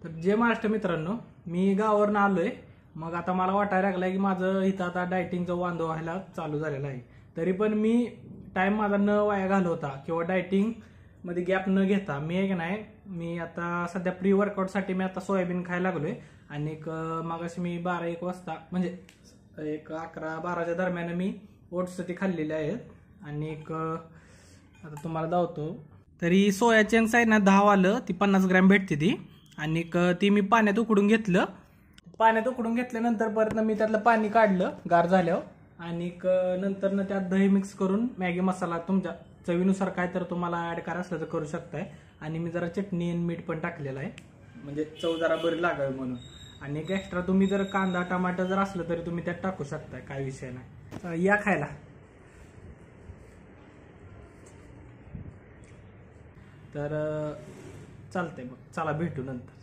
तर जय महाराष्ट्र मित्रांनो, मी गावावरून आलोय. मग आता मला वाटायला लागलंय की माझं इथं आता डायटिंगचं वांदो व्हायला चालू झालेलं आहे. तरी पण मी टाइम माझा न वाया घालवता किंवा डायटिंग मध्ये गॅप न घेता मी आहे की नाही, मी आता सध्या प्री वर्कआउटसाठी मी आता सोयाबीन खायला लागलोय. आणि मागाशी मी 12-1 वाजता म्हणजे एक 11-12च्या दरम्यान मी ओट्स ते खाल्लेले आहेत. आणि आता तुम्हाला दावतो. तरी सोया चंक्स आहे ना 10 वालं ती 50 ग्रॅम भेटते ती. आणि ती मी पाण्यात उकडून घेतलं. पाण्यात उकडून घेतल्यानंतर परत मी त्यातलं पाणी काढलं गार झाल्यावर. आणि नंतर त्यात दही मिक्स करून मॅगी मसाला तुमच्या चवीनुसार काय तर तुम्हाला ऍड करायचं असलं तर करू शकताय. आणि मी जरा चटणी आणि मीठ पण टाकलेलं आहे, म्हणजे चव जरा बरी लागावी म्हणून. आणि एक्स्ट्रा तुम्ही जर कांदा टमाटर जर असलं तरी तुम्ही त्यात टाकू शकताय, काय विषय नाही. या खायला. तर चालतंय, मग चला भेटू नंतर.